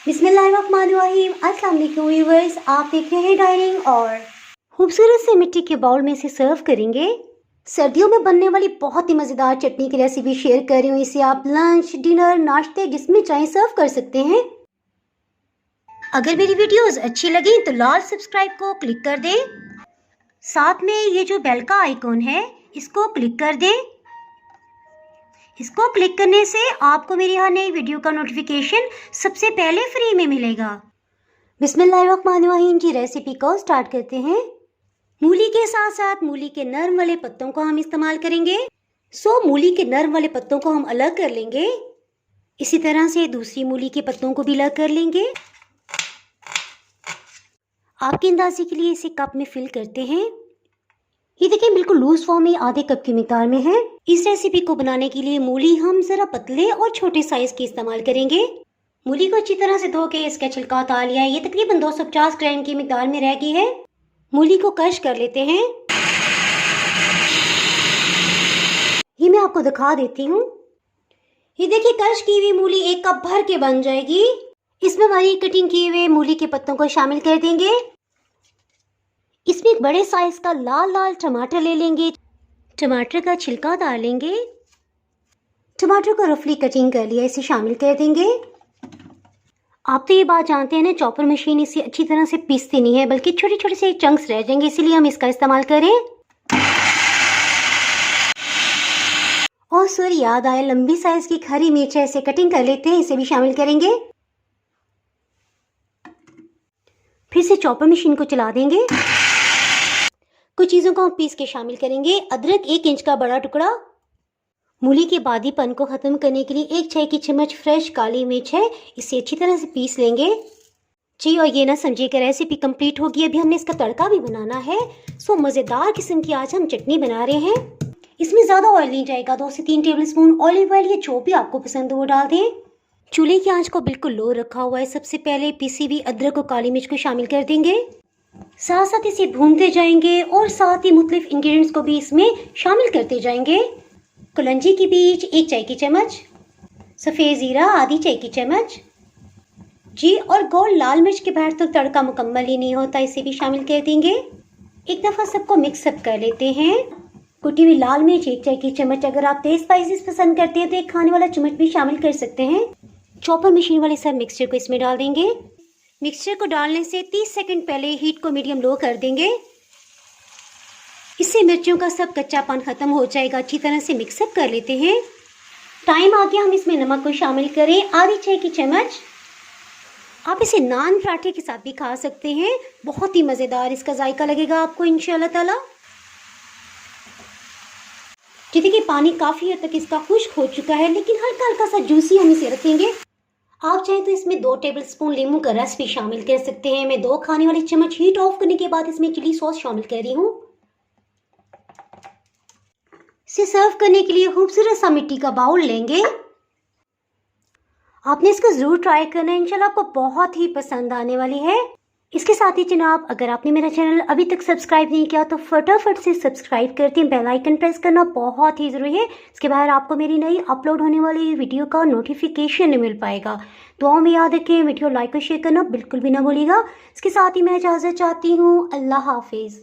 बिस्मिल्लाहिर्रहमानिर्रहीम। अस्सलाम वालेकुम व्यूअर्स, आप देख रहे हैं डाइनिंग और खूबसूरत से मिट्टी के बाउल में से सर्व करेंगे सर्दियों में बनने वाली बहुत ही मज़ेदार चटनी की रेसिपी शेयर कर रही हूँ। इसे आप लंच, डिनर, नाश्ते जिसमें चाहे सर्व कर सकते हैं। अगर मेरी वीडियोस अच्छी लगी तो लाल सब्सक्राइब को क्लिक कर दें, साथ में ये जो बेल का आइकॉन है इसको क्लिक कर दें। इसको क्लिक करने से आपको मेरी हर नई वीडियो का नोटिफिकेशन सबसे पहले फ्री में मिलेगा। बिस्मिल्लाहिर्रहमानिर्रहीम की रेसिपी को स्टार्ट करते हैं। मूली के साथ साथ मूली के नर्म वाले पत्तों को हम इस्तेमाल करेंगे। मूली के नर्म वाले पत्तों को हम अलग कर लेंगे। इसी तरह से दूसरी मूली के पत्तों को भी अलग कर लेंगे। आपके अंदाजे के लिए इसे कप में फिल करते हैं। ये देखिए बिल्कुल लूज फॉर्म में आधे कप की मिकदार में है। इस रेसिपी को बनाने के लिए मूली हम जरा पतले और छोटे साइज की इस्तेमाल करेंगे। मूली को अच्छी तरह से धो के इसका छिलका उतार लिया है। ये तकरीबन 250 ग्राम की मिकदार में रह गई है। मूली को क्रश कर लेते हैं। ये मैं आपको दिखा देती हूँ। ये देखिए क्रश की हुई मूली एक कप भर के बन जाएगी। इसमें हमारी कटिंग किए हुए मूली के पत्तों को शामिल कर देंगे। इसमें एक बड़े साइज का लाल लाल टमाटर ले लेंगे। टमाटर का छिलका उतार लेंगे। टमाटर को रफली कटिंग कर लिया, इसे शामिल कर देंगे। आप तो ये बात जानते हैं ना, चॉपर मशीन इसे अच्छी तरह से पीसती नहीं है, बल्कि छोटे छोटे से चंक्स रह जाएंगे, इसीलिए हम इसका इस्तेमाल करें। और सॉरी, याद आया, लंबी साइज की हरी मिर्च है, इसे कटिंग कर लेते हैं, इसे भी शामिल करेंगे। फिर से चॉपर मशीन को चला देंगे। कुछ चीज़ों को हम पीस के शामिल करेंगे। अदरक 1 इंच का बड़ा टुकड़ा। मूली के बादीपन को ख़त्म करने के लिए 1 चाय की चम्मच फ्रेश काली मिर्च है, इसे अच्छी तरह से पीस लेंगे जी। और ये ना समझिए कि रेसिपी कंप्लीट होगी। अभी हमने इसका तड़का भी बनाना है। मज़ेदार किस्म की आज हम चटनी बना रहे हैं। इसमें ज़्यादा ऑयल नहीं जाएगा। 2 से 3 टेबल स्पून ऑलिव ऑयल, ये जो भी आपको पसंद हो वो डाल दें। चूल्हे की आंच को बिल्कुल लो रखा हुआ है। सबसे पहले पीसी हुई अदरक और काली मिर्च को शामिल कर देंगे। साथ साथ इसे भूनते जाएंगे और साथ ही मुख्तलिफ इंग्रेडिएंट्स को भी इसमें शामिल करते जाएंगे। कलंजी की बीज 1 चाय की चम्मच, सफ़ेद ज़ीरा आधी चाय की चम्मच जी, और गोल लाल मिर्च के बाहर तो तड़का मुकम्मल ही नहीं होता, इसे भी शामिल कर देंगे। एक दफ़ा सबको मिक्सअप कर लेते हैं। कुटी हुई लाल मिर्च 1 चाय की चम्मच। अगर आप तेज स्पाइसेस पसंद करते हैं तो एक खाने वाला चम्मच भी शामिल कर सकते हैं। चॉपर मशीन वाले सब मिक्सचर को इसमें डाल देंगे। मिक्सचर को डालने से 30 सेकंड पहले हीट को मीडियम लो कर देंगे। इससे मिर्चियों का सब कच्चापन खत्म हो जाएगा। अच्छी तरह से मिक्सअप कर लेते हैं। टाइम आ गया, हम इसमें नमक को शामिल करें, आधी चाय की चम्मच। आप इसे नान पराठे के साथ भी खा सकते हैं, बहुत ही मज़ेदार इसका जायका लगेगा आपको इंशाल्लाह ताला। जैसे कि पानी काफ़ी हद तक इसका खुश्क हो चुका है, लेकिन हल्का हल्का सा जूसी हम इसे रखेंगे। आप चाहें तो इसमें 2 टेबल स्पून नींबू का रस भी शामिल कर सकते हैं। मैं 2 खाने वाली चम्मच हीट ऑफ करने के बाद इसमें चिली सॉस शामिल कर रही हूँ। इसे सर्व करने के लिए खूबसूरत सा मिट्टी का बाउल लेंगे। आपने इसको ज़रूर ट्राई करना है, इंशाल्लाह आपको बहुत ही पसंद आने वाली है। इसके साथ ही जनाब, अगर आपने मेरा चैनल अभी तक सब्सक्राइब नहीं किया तो फटाफट से सब्सक्राइब करते हैं। बेल आइकन प्रेस करना बहुत ही ज़रूरी है। इसके बाहर आपको मेरी नई अपलोड होने वाली वीडियो का नोटिफिकेशन नहीं मिल पाएगा। दुआओं में याद रखें, वीडियो लाइक और शेयर करना बिल्कुल भी ना भूलिएगा। इसके साथ ही मैं इजाज़त चाहती हूँ। अल्लाह हाफिज़।